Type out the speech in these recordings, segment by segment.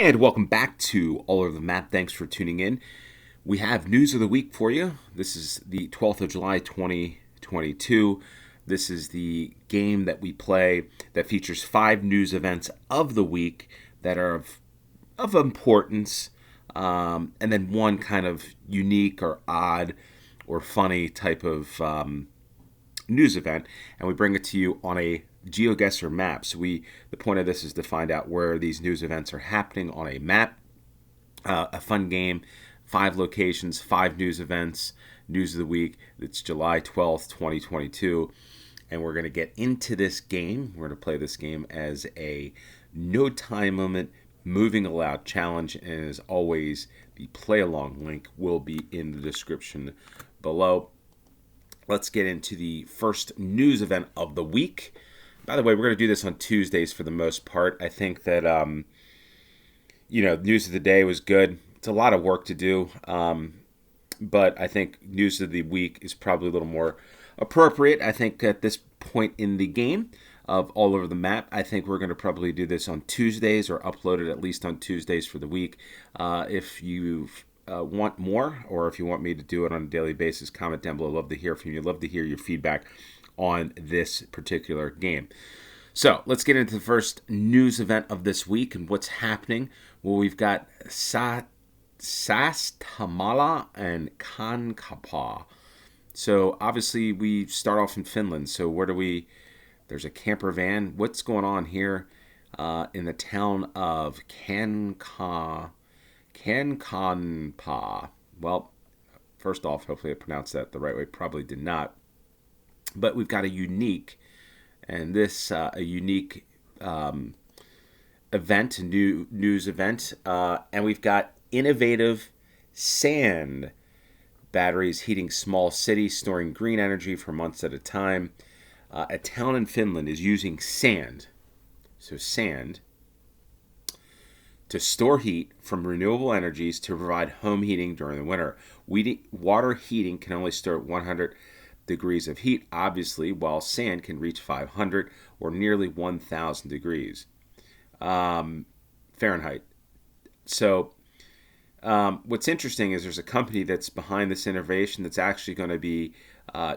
And welcome back to All Over the Map. Thanks for tuning in. We have news of the week for you. This is the 12th of July, 2022. This is the game that we play that features 5 news events of the week that are of importance, and then one kind of unique or odd or funny type of news event, and we bring it to you on a GeoGuessr map. So the point of this is to find out where these news events are happening on a map. A fun game, 5 locations, 5 news events, news of the week. It's July 12th, 2022, and we're going to get into this game. We're going to play this game as a no time limit, moving allowed challenge, and as always, the play along link will be in the description below. Let's get into the first news event of the week. By the way, we're going to do this on Tuesdays for the most part. I think that, news of the day was good. It's a lot of work to do, but I think news of the week is probably a little more appropriate. I think at this point in the game of All Over the Map, I think we're going to probably do this on Tuesdays or upload it at least on Tuesdays for the week. If you want more, or if you want me to do it on a daily basis, comment down below. Love to hear from you. Love to hear your feedback on this particular game. So let's get into the first news event of this week and what's happening. Well, we've got Sastamala and Kankapa. So obviously we start off in Finland. So there's a camper van. What's going on here in the town of Kankanpa? Well, first off, hopefully I pronounced that the right way. Probably did not. But we've got a unique news event, and we've got innovative sand batteries heating small cities, storing green energy for months at a time. A town in Finland is using sand, to store heat from renewable energies to provide home heating during the winter. Water heating can only store 100 degrees of heat, obviously, while sand can reach 500 or nearly 1,000 degrees Fahrenheit. So what's interesting is there's a company that's behind this innovation that's actually going to be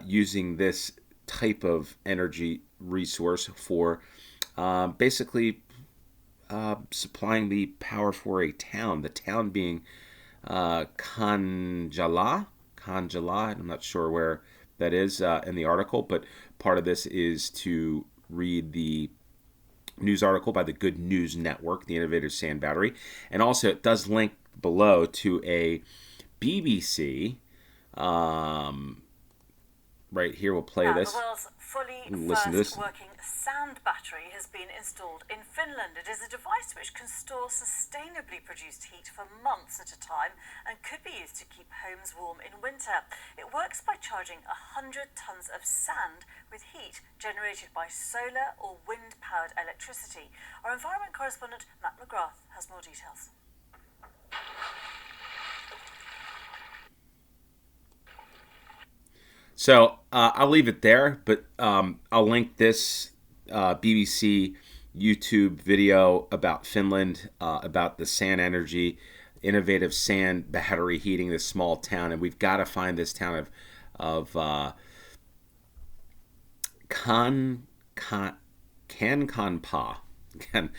using this type of energy resource for basically supplying the power for a town. The town being Kanjala. I'm not sure where that is in the article, but part of this is to read the news article by the Good News Network, the innovative sand battery, and also it does link below to a BBC. Right here, we'll play this. The world's fully Listen to this. working sand battery has been installed in Finland. It is a device which can store sustainably produced heat for months at a time and could be used to keep homes warm in winter. It works by charging 100 tons of sand with heat generated by solar or wind-powered electricity. Our environment correspondent Matt McGrath has more details. So I'll leave it there, but I'll link this BBC YouTube video about Finland, about the sand energy, innovative sand battery heating this small town, and we've got to find this town of Kankanpa. Again,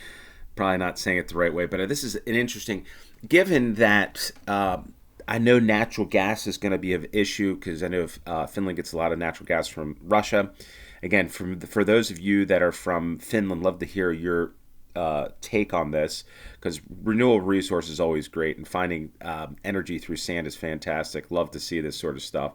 probably not saying it the right way, but this is an interesting, given that I know natural gas is going to be an issue because I know Finland gets a lot of natural gas from Russia. Again, for those of you that are from Finland, love to hear your take on this, because renewable resource is always great, and finding energy through sand is fantastic. Love to see this sort of stuff,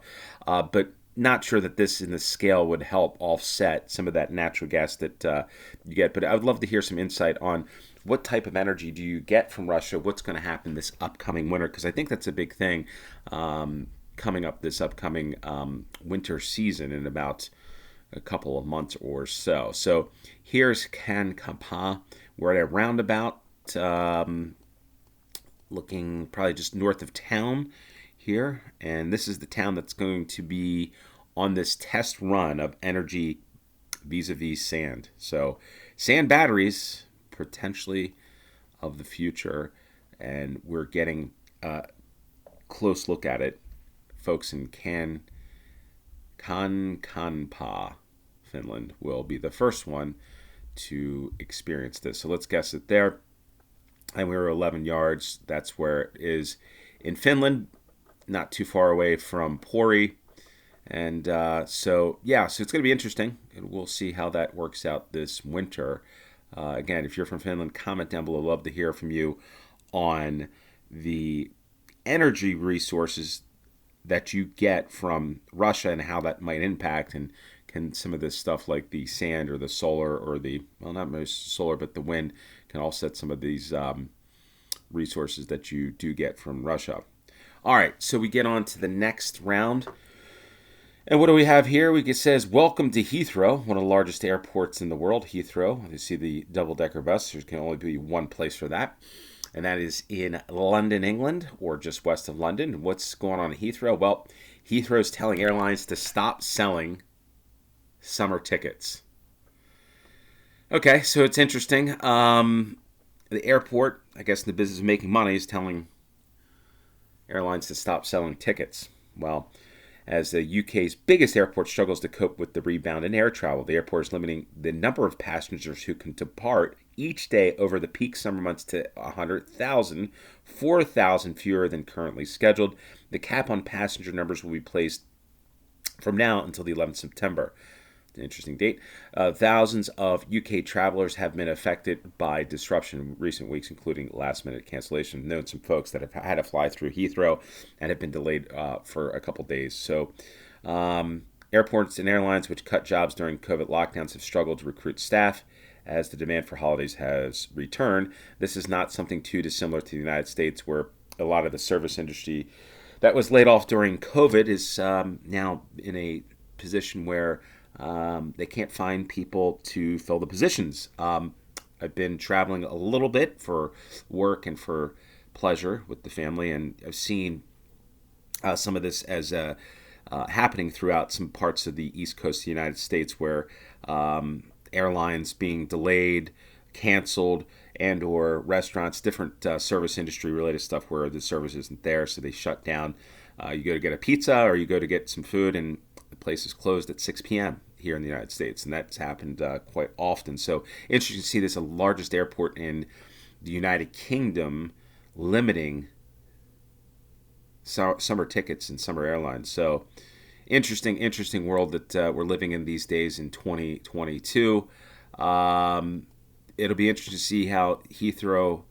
but not sure that this in the scale would help offset some of that natural gas that you get. But I would love to hear some insight on what type of energy do you get from Russia? What's going to happen this upcoming winter? Because I think that's a big thing coming up this upcoming winter season in about a couple of months or so. So here's Kankapa. We're at a roundabout looking probably just north of town here. And this is the town that's going to be on this test run of energy vis-a-vis sand. So sand batteries potentially of the future, and we're getting a close look at it. Folks in Kankanpää, Finland, will be the first one to experience this. So let's guess it there. And we were 11 yards. That's where it is in Finland, not too far away from Pori. And so it's going to be interesting. And we'll see how that works out this winter. Again, if you're from Finland, comment down below. Love to hear from you on the energy resources that you get from Russia and how that might impact, and can some of this stuff like the sand or the solar or not most solar, but the wind can offset some of these resources that you do get from Russia. All right, so we get on to the next round. And what do we have here? It says, welcome to Heathrow, one of the largest airports in the world, Heathrow. You see the double-decker bus. There can only be one place for that. And that is in London, England, or just west of London. What's going on in Heathrow? Well, Heathrow is telling airlines to stop selling summer tickets. Okay, so it's interesting. The airport, I guess in the business of making money, is telling airlines to stop selling tickets. Well, as the UK's biggest airport struggles to cope with the rebound in air travel, the airport is limiting the number of passengers who can depart each day over the peak summer months to 100,000, 4,000 fewer than currently scheduled. The cap on passenger numbers will be placed from now until the 11th of September. An interesting date. Thousands of UK travelers have been affected by disruption in recent weeks, including last-minute cancellation. I've known some folks that have had to fly through Heathrow and have been delayed for a couple days. So airports and airlines, which cut jobs during COVID lockdowns, have struggled to recruit staff as the demand for holidays has returned. This is not something too dissimilar to the United States, where a lot of the service industry that was laid off during COVID is now in a position where they can't find people to fill the positions. I've been traveling a little bit for work and for pleasure with the family, and I've seen some of this as happening throughout some parts of the East Coast of the United States, where airlines being delayed, canceled, and or restaurants, different service industry related stuff where the service isn't there, so they shut down. You go to get a pizza or you go to get some food, and the place is closed at 6 p.m. here in the United States, and that's happened quite often. So interesting to see this, the largest airport in the United Kingdom limiting summer tickets and summer airlines. So interesting world that we're living in these days in 2022. It'll be interesting to see how Heathrow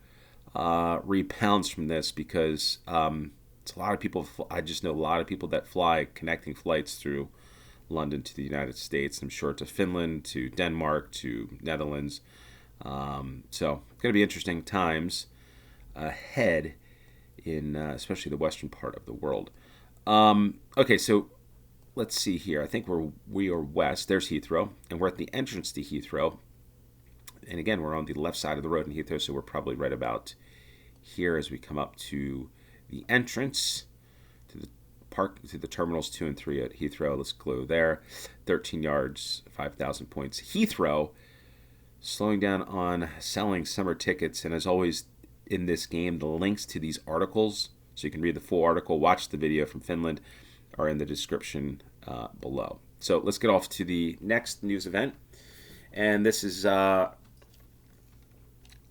rebounds from this, because it's a lot of people. I just know a lot of people that fly connecting flights through London to the United States. I'm sure to Finland, to Denmark, to Netherlands. So it's going to be interesting times ahead in especially the western part of the world. Okay, so let's see here. I think we are west. There's Heathrow, and we're at the entrance to Heathrow. And again, we're on the left side of the road in Heathrow, so we're probably right about here as we come up to the entrance to the park, to the terminals 2 and 3 at Heathrow. Let's go there. 13 yards, 5,000 points. Heathrow slowing down on selling summer tickets, and as always in this game, the links to these articles, so you can read the full article, watch the video from Finland, are in the description below. So let's get off to the next news event, and this is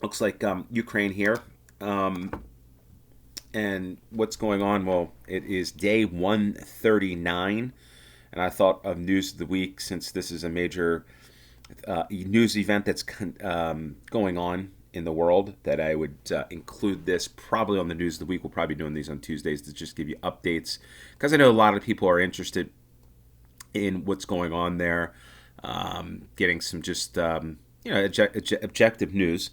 looks like Ukraine here. And what's going on? Well, it is day 139, and I thought of news of the week, since this is a major news event that's going on in the world, that I would include this probably on the news of the week. We'll probably be doing these on Tuesdays to just give you updates, because I know a lot of people are interested in what's going on there, getting some just objective news.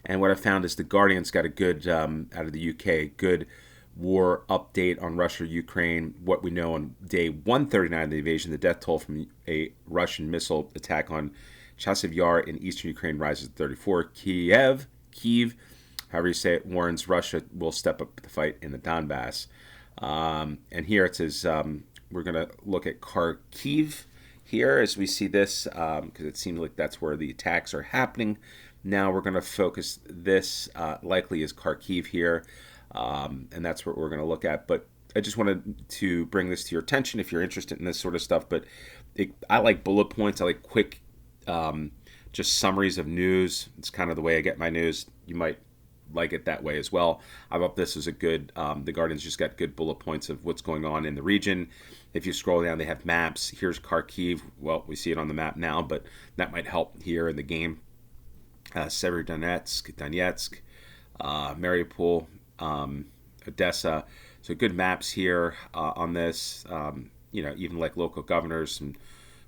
And what I found is the Guardian's got a good, out of the UK, good war update on Russia, Ukraine, what we know on day 139 of the invasion. The death toll from a Russian missile attack on Chasiv Yar in eastern Ukraine rises to 34. Kiev, however you say it, warns Russia will step up the fight in the Donbass. And here it says, we're going to look at Kharkiv here as we see this, because it seems like that's where the attacks are happening Now we're going to focus this likely is Kharkiv here, and that's what we're going to look at. But I just wanted to bring this to your attention if you're interested in this sort of stuff. But I like bullet points. I like quick, just summaries of news. It's kind of the way I get my news. You might like it that way as well. I thought this is a good, the Guardian's just got good bullet points of what's going on in the region. If you scroll down, they have maps. Here's Kharkiv. Well, we see it on the map now, but that might help here in the game. Severodonetsk, Donetsk, Mariupol, Odessa. So good maps here on this. Even like local governors and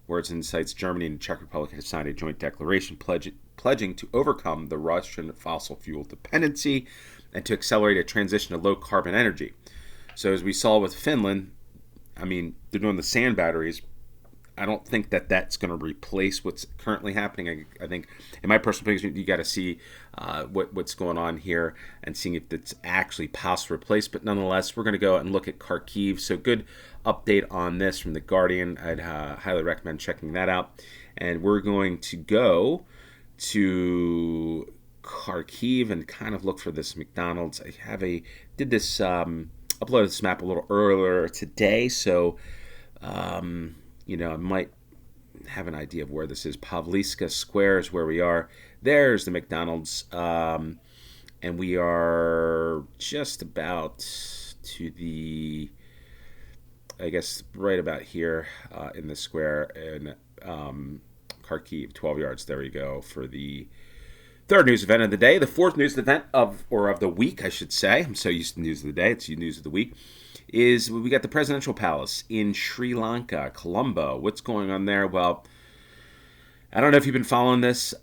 words and insights. Germany and Czech Republic have signed a joint declaration pledging to overcome the Russian fossil fuel dependency and to accelerate a transition to low carbon energy. So as we saw with Finland, I mean, they're doing the sand batteries. I don't think that that's going to replace what's currently happening. I think, in my personal opinion, you got to see what's going on here and seeing if it's actually possible to replace. But nonetheless, we're going to go and look at Kharkiv. So good update on this from The Guardian. I'd highly recommend checking that out. And we're going to go to Kharkiv and kind of look for this McDonald's. Uploaded this map a little earlier today, so I might have an idea of where this is. Pavliska Square is where we are. There's the McDonald's, and we are just about to the, I guess, right about here in the square in Kharkiv, 12 yards. There we go for the third news event of the day. The fourth news event of the week, I should say. I'm so used to news of the day. It's news of the week. Is we got the presidential palace in Sri Lanka, Colombo. What's going on there? Well, I don't know if you've been following this.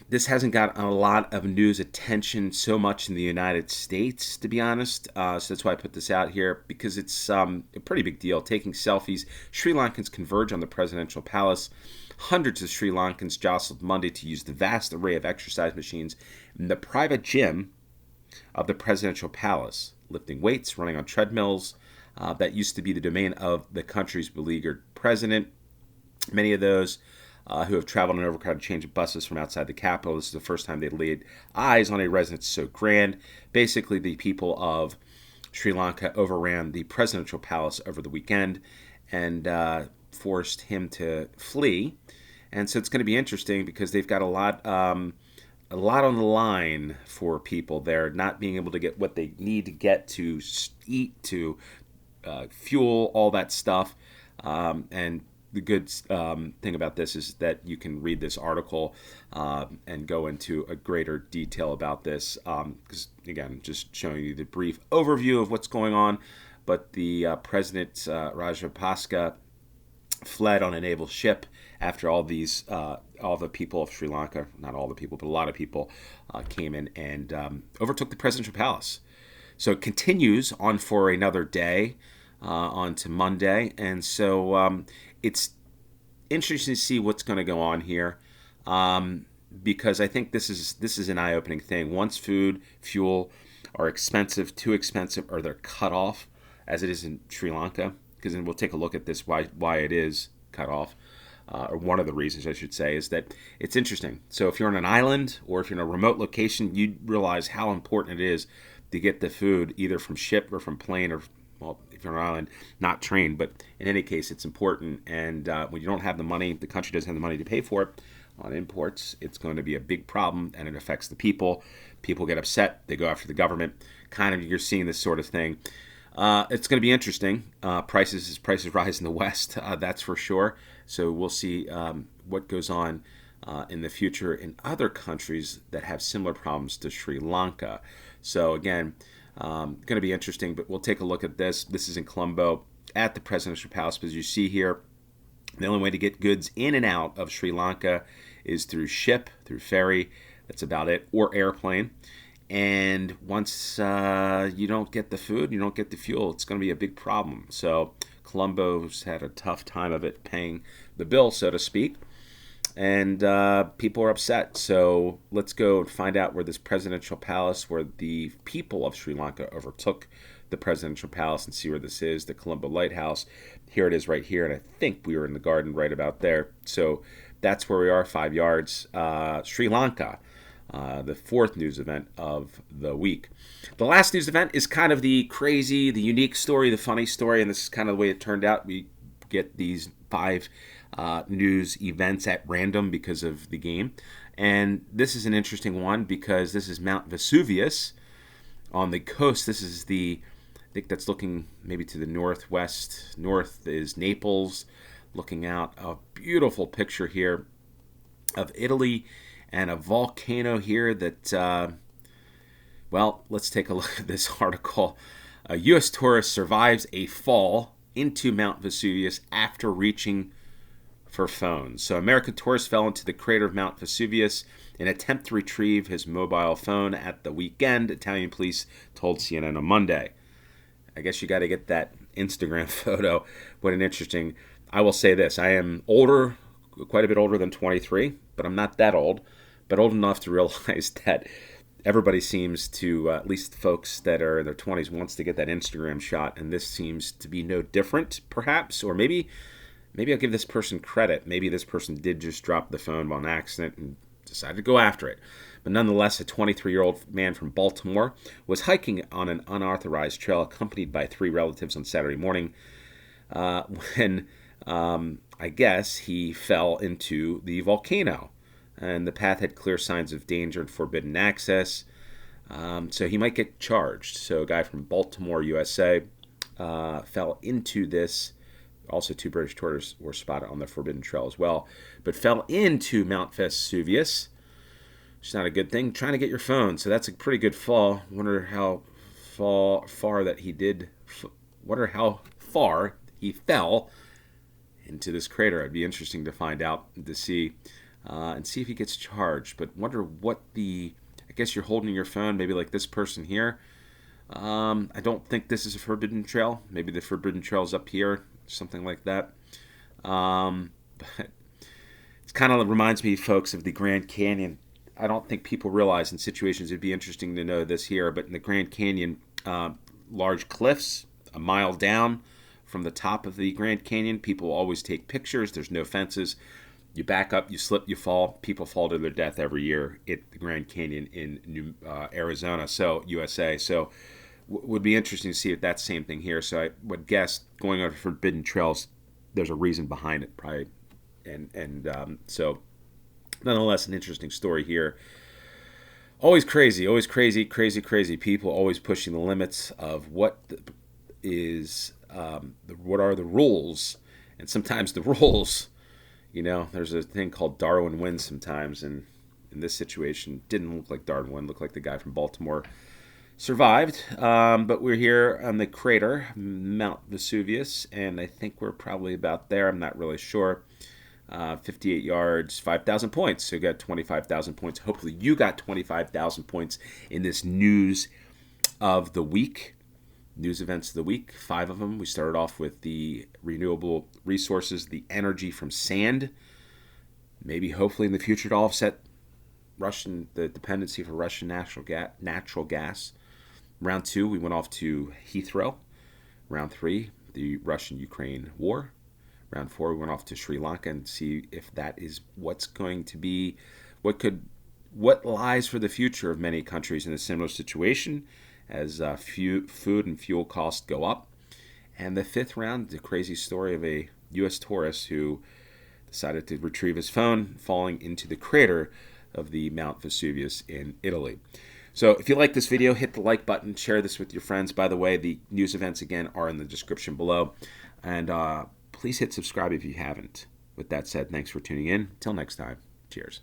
This hasn't got a lot of news attention so much in the United States, to be honest. So that's why I put this out here, because it's a pretty big deal. Taking selfies. Sri Lankans converge on the presidential palace. Hundreds of Sri Lankans jostled Monday to use the vast array of exercise machines in the private gym of the presidential palace, lifting weights, running on treadmills. That used to be the domain of the country's beleaguered president. Many of those who have traveled in overcrowded change of buses from outside the capital. This is the first time they'd laid eyes on a residence so grand. Basically, the people of Sri Lanka overran the presidential palace over the weekend and forced him to flee. And so it's going to be interesting because they've got a lot on the line for people there, not being able to get what they need to get to eat, to fuel, all that stuff. And the good thing about this is that you can read this article and go into a greater detail about this. Because, again, just showing you the brief overview of what's going on. But the President Rajapaksa fled on a naval ship after all the people of Sri Lanka, not all the people, but a lot of people came in and overtook the presidential palace. So it continues on for another day, on to Monday. And so it's interesting to see what's going to go on here, because I think this is an eye-opening thing. Once food, fuel are expensive, too expensive, or they're cut off, as it is in Sri Lanka, because then we'll take a look at this, why it is cut off. Or one of the reasons, I should say, is that it's interesting. So if you're on an island or if you're in a remote location, you realize how important it is to get the food either from ship or from plane, or, well, if you're on an island, not train. But in any case, it's important. And when you don't have the money, the country doesn't have the money to pay for it on imports, it's going to be a big problem, and it affects the people. People get upset. They go after the government. Kind of, you're seeing this sort of thing. It's going to be interesting. Prices rise in the West, that's for sure. So we'll see what goes on in the future in other countries that have similar problems to Sri Lanka. So again, going to be interesting, but we'll take a look at this. This is in Colombo at the presidential palace. As you see here, the only way to get goods in and out of Sri Lanka is through ship, through ferry. That's about it, or airplane. And once you don't get the food, you don't get the fuel, it's going to be a big problem. So Colombo's had a tough time of it paying the bill, so to speak. And people are upset. So let's go and find out where this presidential palace, where the people of Sri Lanka overtook the presidential palace, and see where this is, the Colombo Lighthouse. Here it is right here, and I think we were in the garden right about there. So that's where we are, 5 yards. Sri Lanka. the fourth news event of the week. The last news event is kind of the crazy, the unique story, the funny story, and this is kind of the way it turned out. We get these 5 news events at random because of the game. And this is an interesting one because this is Mount Vesuvius on the coast. This is I think that's looking maybe to the northwest. North is Naples, looking out. A beautiful picture here of Italy and a volcano here that, well, let's take a look at this article. A U.S. tourist survives a fall into Mount Vesuvius after reaching for phones. So American tourist fell into the crater of Mount Vesuvius in an attempt to retrieve his mobile phone at the weekend, Italian police told CNN on Monday. I guess you got to get that Instagram photo. What an interesting... I will say this. I am older, quite a bit older than 23, but I'm not that old, but old enough to realize that everybody seems to, at least folks that are in their 20s, wants to get that Instagram shot, and this seems to be no different, perhaps, or maybe I'll give this person credit. Maybe this person did just drop the phone on accident and decided to go after it. But nonetheless, a 23-year-old man from Baltimore was hiking on an unauthorized trail accompanied by 3 relatives on Saturday morning when, I guess, he fell into the volcano. And the path had clear signs of danger and forbidden access. So he might get charged. So a guy from Baltimore, USA, fell into this. Also, 2 British tourists were spotted on the Forbidden Trail as well, but fell into Mount Vesuvius. It's not a good thing. Trying to get your phone, so that's a pretty good fall. Wonder how far that he did. Wonder how far he fell into this crater. It'd be interesting to find out, to see, and see if he gets charged. But wonder what I guess you're holding your phone, maybe like this person here. I don't think this is a Forbidden Trail. Maybe the Forbidden Trail's up here. Something like that. But it kind of reminds me, folks, of the Grand Canyon. I don't think people realize in situations, it'd be interesting to know this here, but in the Grand Canyon, large cliffs a mile down from the top of the Grand Canyon, people always take pictures. There's no fences. You back up, you slip, you fall. People fall to their death every year at the Grand Canyon in Arizona, USA. So would be interesting to see if that's the same thing here. So I would guess going over forbidden trails, there's a reason behind it, probably, and so nonetheless, an interesting story here. Always crazy people, always pushing the limits of what are the rules, and sometimes the rules, there's a thing called Darwin wins sometimes, and in this situation, didn't look like Darwin won, looked like the guy from Baltimore survived, but we're here on the crater, Mount Vesuvius, and I think we're probably about there. I'm not really sure. 58 yards, 5,000 points. So you got 25,000 points. Hopefully you got 25,000 points in this news of the week. News events of the week, 5 of them. We started off with the renewable resources, the energy from sand. Maybe hopefully in the future to offset the dependency for Russian natural gas. Round 2, we went off to Heathrow. Round 3, the Russian-Ukraine war. Round 4, we went off to Sri Lanka and see if that is what's going to be, what lies for the future of many countries in a similar situation as food and fuel costs go up. And the 5th round, the crazy story of a U.S. tourist who decided to retrieve his phone, falling into the crater of the Mount Vesuvius in Italy. So if you like this video, hit the like button, share this with your friends. By the way, the news events again are in the description below. And please hit subscribe if you haven't. With that said, thanks for tuning in. Till next time, cheers.